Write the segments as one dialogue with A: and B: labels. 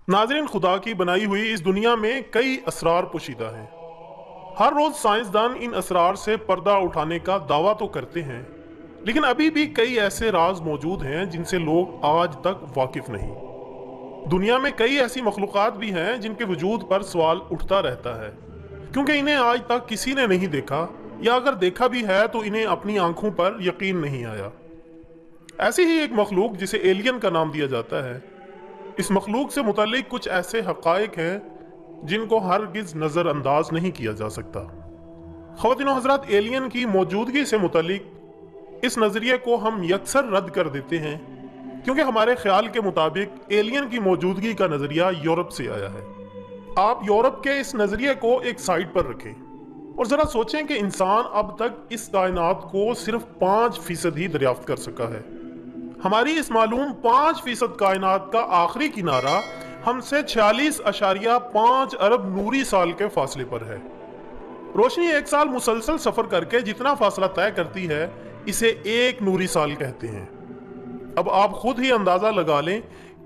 A: नाज़रीन, खुदा की बनाई हुई इस दुनिया में कई असरार पोशीदा हैं। हर रोज़ साइंसदान इन असरार से पर्दा उठाने का दावा तो करते हैं, लेकिन अभी भी कई ऐसे राज मौजूद हैं जिनसे लोग आज तक वाकिफ नहीं। दुनिया में कई ऐसी मखलूक़ात भी हैं जिनके वजूद पर सवाल उठता रहता है, क्योंकि इन्हें आज तक किसी ने नहीं देखा, या अगर देखा भी है तो इन्हें अपनी आंखों पर यकीन नहीं आया। ऐसी ही एक मखलूक जिसे एलियन का नाम दिया जाता है, इस मखलूक से मुतल्लिक कुछ ऐसे हक़ाइक़ हैं जिनको हरगिज़ नज़रअंदाज नहीं किया जा सकता। ख़वातीन व हज़रात, एलियन की मौजूदगी से मुतल्लिक इस नज़रिए को हम यकसर रद्द कर देते हैं, क्योंकि हमारे ख्याल के मुताबिक एलियन की मौजूदगी का नज़रिया यूरोप से आया है। आप यूरोप के इस नज़रिए को एक साइड पर रखें और ज़रा सोचें कि इंसान अब तक इस कायनात को सिर्फ 5% ही दरियाफ्त कर सका है। हमारी इस मालूम 5% कायनात का आखिरी किनारा हमसे 46.5 अरब नूरी साल के फासले पर है। रोशनी एक साल मुसलसल सफर करके जितना फासला तय करती है, इसे एक नूरी साल कहते हैं। अब आप खुद ही अंदाजा लगा लें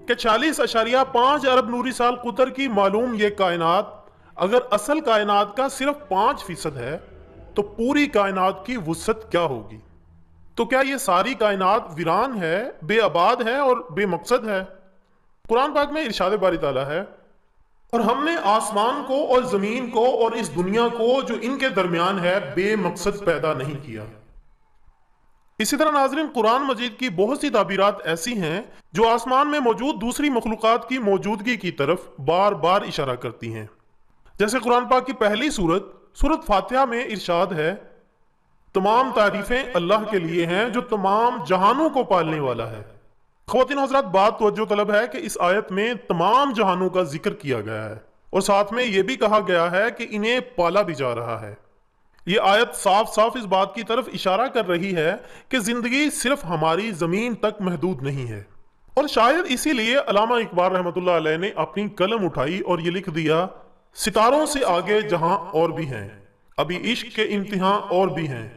A: कि 46.5 अरब नूरी साल कुतर की मालूम ये कायनात अगर असल कायनात का सिर्फ 5% है, तो पूरी कायनात की वुसअत क्या होगी? तो क्या ये सारी कायनात वीरान है, बेआबाद है और बेमकसद है? कुरान पाक में इरशाद बारी ताला है, और हमने आसमान को और जमीन को और इस दुनिया को जो इनके दरमियान है बेमकसद पैदा नहीं किया। इसी तरह नाज़रीन, कुरान मजीद की बहुत सी ताबीरात ऐसी हैं जो आसमान में मौजूद दूसरी मखलूक़ात की मौजूदगी की तरफ बार बार इशारा करती हैं। जैसे कुरान पाक की पहली सूरत फातिहा में इरशाद है, तमाम तारीफें अल्लाह के लिए हैं जो तमाम जहानों को पालने वाला है। ख़वातीन हज़रात, बात तवज्जो तलब है कि इस आयत में तमाम जहानों का जिक्र किया गया है और साथ में यह भी कहा गया है कि इन्हें पाला भी जा रहा है। ये आयत साफ साफ इस बात की तरफ इशारा कर रही है कि जिंदगी सिर्फ हमारी ज़मीन तक महदूद नहीं है। और शायद इसीलिए अल्लामा इकबाल रहमतुल्लाह अलैह ने अपनी कलम उठाई और ये लिख दिया, सितारों से आगे जहां और भी हैं, अभी इश्क के इम्तिहान और भी हैं,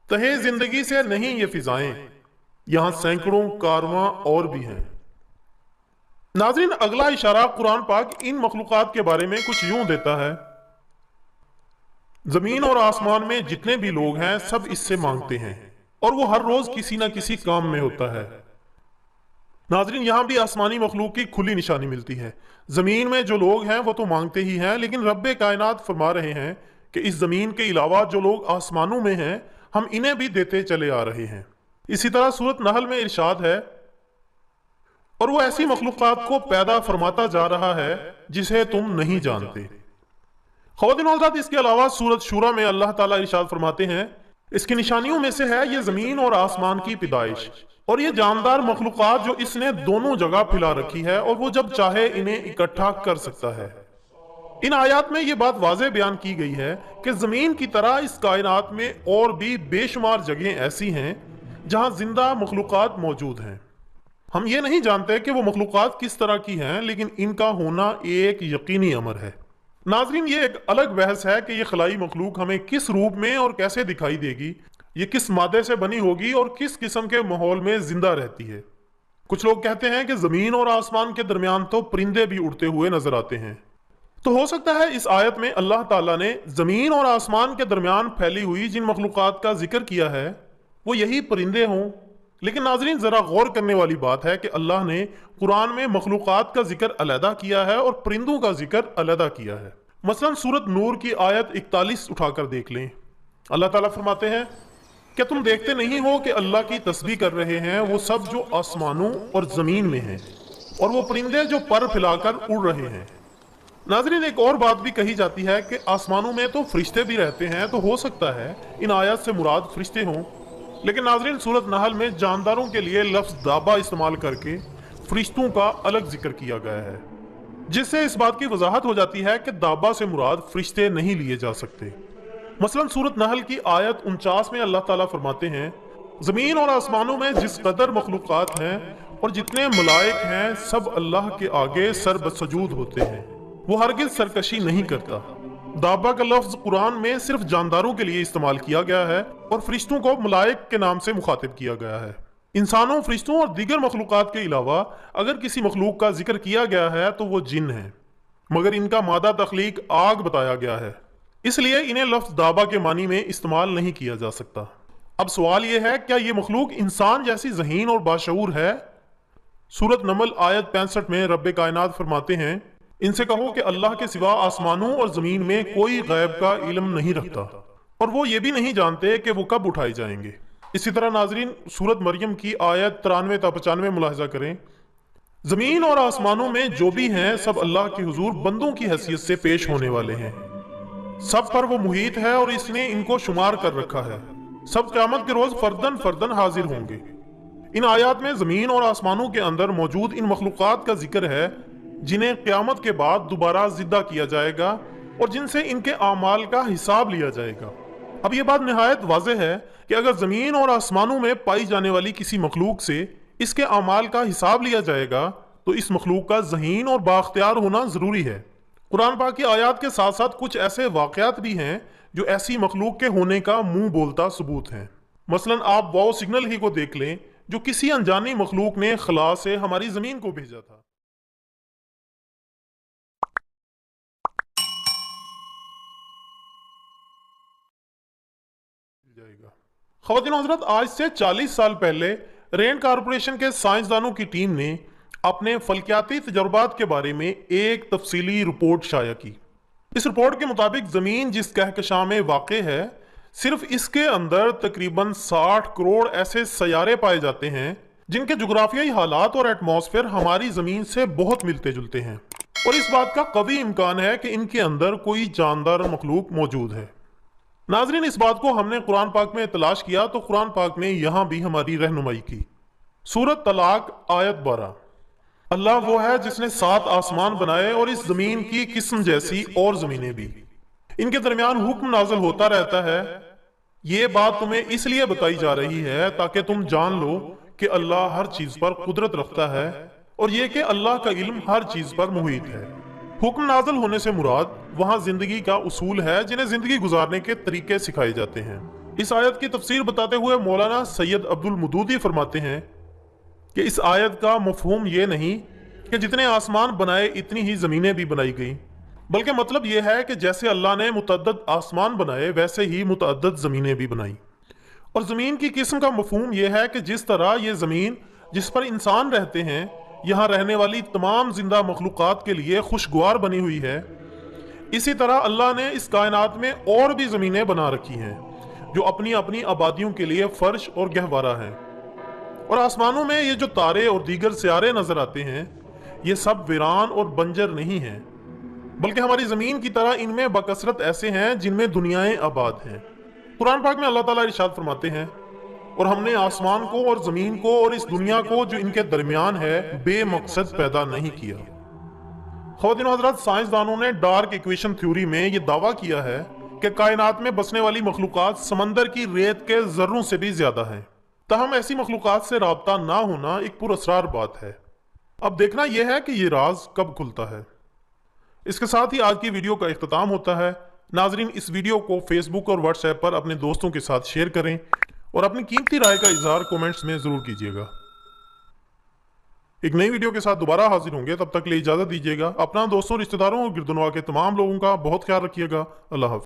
A: तहे जिंदगी से नहीं ये फिजाएं, यहां सैकड़ों कारवां और भी हैं। नाज़रीन, अगला इशारा कुरान पाक इन मखलूक़ात के बारे में कुछ यूं देता है, जमीन और आसमान में जितने भी लोग हैं सब इससे मांगते हैं और वो हर रोज किसी ना किसी काम में होता है। नाज़रीन, यहां भी आसमानी मखलूक की खुली निशानी मिलती है। जमीन में जो लोग हैं वो तो मांगते ही हैं, लेकिन रब्बे कायनात फरमा रहे हैं कि इस जमीन के अलावा जो लोग आसमानों में हैं, हम इन्हें भी देते चले आ रहे हैं। इसी तरह सूरत नहल में इरशाद है, और वो ऐसी मखलूक़ात को पैदा फरमाता जा रहा है जिसे तुम नहीं जानते। ख़वातीन और हज़रात, इसके अलावा सूरत शूरा में अल्लाह ताला इरशाद फरमाते हैं, इसकी निशानियों में से है ये जमीन और आसमान की पैदाइश और ये जानदार मखलूक़ात जो इसने दोनों जगह फैला रखी है और वो जब चाहे इन्हें इकट्ठा कर सकता है। इन आयात में ये बात वाज़े बयान की गई है कि ज़मीन की तरह इस कायनात में और भी बेशुमार जगहें ऐसी हैं जहां जिंदा मखलूक़ात मौजूद हैं। हम ये नहीं जानते कि वो मखलूक़ात किस तरह की हैं, लेकिन इनका होना एक यकीनी अमर है। नाज़रीन, ये एक अलग बहस है कि ये खलाई मखलूक हमें किस रूप में और कैसे दिखाई देगी, ये किस मादे से बनी होगी और किस किस्म के माहौल में जिंदा रहती है। कुछ लोग कहते हैं कि ज़मीन और आसमान के दरमियान तो परिंदे भी उड़ते हुए नजर आते हैं। तो हो सकता है इस आयत में अल्लाह ताला ने ज़मीन और आसमान के दरमियान फैली हुई जिन मखलूक़ात का जिक्र किया है वो यही परिंदे हों। लेकिन नाज़रीन, ज़रा गौर करने वाली बात है कि अल्लाह ने कुरान में मखलूक़ात का जिक्र अलहदा किया है और परिंदों का जिक्र अलहदा किया है। मसलन सूरत नूर की आयत 41 उठाकर देख लें। अल्लाह ताला फरमाते हैं, क्या तुम देखते नहीं हो कि अल्लाह की तस्बीह कर रहे हैं वो सब जो आसमानों और ज़मीन में हैं, और वो परिंदे जो पर फैलाकर उड़ रहे हैं। नाज़रीन, एक और बात भी कही जाती है कि आसमानों में तो फरिश्ते भी रहते हैं, तो हो सकता है इन आयत से मुराद फरिश्ते हों। लेकिन नाज़रीन, सूरत नहल में जानदारों के लिए लफ्ज़ दाबा इस्तेमाल करके फरिश्तों का अलग जिक्र किया गया है, जिससे इस बात की वजाहत हो जाती है कि दाबा से मुराद फरिश्ते नहीं लिए जा सकते। मसलन सूरत नहल की आयत 49 में अल्लाह ताला फरमाते हैं, ज़मीन और आसमानों में जिस कदर मखलूक़ात हैं और जितने मलाइक हैं, सब अल्लाह के आगे सरबसजूद होते हैं, वो हरगिज़ सरकशी नहीं करता। दाबा का लफ्ज़ कुरान में सिर्फ जानदारों के लिए इस्तेमाल किया गया है और फरिश्तों को मलाइक के नाम से मुखातिब किया गया है। इंसानों, फरिश्तों और दीगर मखलूक़ात के अलावा अगर किसी मखलूक का जिक्र किया गया है तो वो जिन है, मगर इनका मादा तख्लीक आग बताया गया है, इसलिए इन्हें लफ्ज़ दाबा के मानी में इस्तेमाल नहीं किया जा सकता। अब सवाल यह है, क्या ये मखलूक इंसान जैसी ज़हीन और बाशऊर है? सूरत नमल आयत 65 में रब कायनात फरमाते हैं, इनसे कहो कि अल्लाह के सिवा आसमानों और ज़मीन में कोई गैब का इल्म नहीं रखता और वो ये भी नहीं जानते कि वो कब उठाए जाएंगे। इसी तरह नाजरीन, सूरत मरियम की आयत 93 ta 95 मुलाहिजा करें, ज़मीन और आसमानों में जो भी हैं सब अल्लाह के हुजूर बंदों की हैसियत से पेश होने वाले हैं। सब पर वो मुहीत है और इसने इनको शुमार कर रखा है। सब क़यामत के रोज फर्दन फर्दन हाजिर होंगे। इन आयात में ज़मीन और आसमानों के अंदर मौजूद इन मखलूक़ात का जिक्र है जिन्हें क़यामत के बाद दोबारा ज़िंदा किया जाएगा और जिनसे इनके आमाल का हिसाब लिया जाएगा। अब यह बात निहायत वाज़ेह है कि अगर ज़मीन और आसमानों में पाई जाने वाली किसी मखलूक से इसके आमाल का हिसाब लिया जाएगा तो इस मखलूक का ज़हीन और बाख्तियार होना ज़रूरी है। कुरान पाक की आयात के साथ साथ कुछ ऐसे वाक़यात भी हैं जो ऐसी मखलूक के होने का मुंह बोलता सबूत हैं। मसलन आप वाओ सिग्नल ही को देख लें जो किसी अनजानी मखलूक ने खला से हमारी ज़मीन को भेजा था। ख़वातीन और हज़रात, आज से 40 साल पहले रेंड कॉरपोरेशन के साइंसदानों की टीम ने अपने फल्कियाती तजर्बात के बारे में एक तफसीली रिपोर्ट शाया की। इस रिपोर्ट के मुताबिक ज़मीन जिस कहकशां में वाक़े है, सिर्फ इसके अंदर तकरीबन 60 करोड़ ऐसे सैयारे पाए जाते हैं जिनके जुग्राफियाई हालात और एटमॉस्फेयर हमारी ज़मीन से बहुत मिलते जुलते हैं और इस बात का कवी इम्कान है कि इनके अंदर कोई जानदार मखलूक मौजूद है। नाजरीन, इस बात को हमने कुरान पाक में तलाश किया तो कुरान पाक ने यहाँ भी हमारी रहनुमाई की। सूरत तलाक आयत 12, अल्लाह वो है जिसने 7 आसमान बनाए और इस जमीन की किस्म जैसी और जमीनें भी, इनके दरमियान हुक्म नाज़िल होता रहता है। ये बात तुम्हें इसलिए बताई जा रही है ताकि तुम जान लो कि अल्लाह हर चीज पर कुदरत रखता है और ये कि अल्लाह का इल्म हर चीज पर मुहीत है। हुक्म नाज़िल होने से मुराद वहाँ जिंदगी का उसूल है जिन्हें जिंदगी गुजारने के तरीके सिखाए जाते हैं। इस आयत की तफसीर बताते हुए मौलाना सैयद अब्दुल मदूदी फरमाते हैं कि इस आयत का मफहूम ये नहीं कि जितने आसमान बनाए इतनी ही ज़मीनें भी बनाई गई, बल्कि मतलब यह है कि जैसे अल्लाह ने मुतअद्दिद आसमान बनाए वैसे ही मुतअद्दिद ज़मीनें भी बनाई। और ज़मीन की किस्म का मफहूम यह है कि जिस तरह ये ज़मीन जिस पर इंसान रहते हैं यहाँ रहने वाली तमाम जिंदा मखलूक़ात के लिए खुशगवार बनी हुई है, इसी तरह अल्लाह ने इस कायनात में और भी ज़मीनें बना रखी हैं जो अपनी अपनी आबादियों के लिए फर्श और गहवारा हैं। और आसमानों में ये जो तारे और दीगर सियारे नजर आते हैं ये सब वीरान और बंजर नहीं हैं, बल्कि हमारी ज़मीन की तरह इनमें बकसरत ऐसे हैं जिनमें दुनियाएं आबाद हैं। कुरान पाक में अल्लाह ताला इरशाद फरमाते हैं, और हमने आसमान को और ज़मीन को और इस दुनिया को जो इनके दरमियान है बेमकसद पैदा नहीं किया। ख़वातीन और हज़रात, साइंसदानों ने डार्क इक्वेशन थ्योरी में ये दावा किया है कि कायनात में बसने वाली मखलूक़ात समंदर की रेत के ज़र्रों से भी ज़्यादा हैं। ताहम ऐसी मखलूक़ात से राब्ता ना होना एक पुरअसरार बात है। अब देखना यह है कि ये राज कब खुलता है। इसके साथ ही आज की वीडियो का इख्तिताम होता है। नाजरीन, इस वीडियो को फेसबुक और व्हाट्सएप पर अपने दोस्तों के साथ शेयर करें और अपनी कीमती राय का इजहार कमेंट्स में ज़रूर कीजिएगा। एक नई वीडियो के साथ दोबारा हाजिर होंगे, तब तक के लिए इजाज़त दीजिएगा। अपना, दोस्तों, रिश्तेदारों और गिरदनवा के तमाम लोगों का बहुत ख्याल रखिएगा। अल्लाह हाफ़िज़।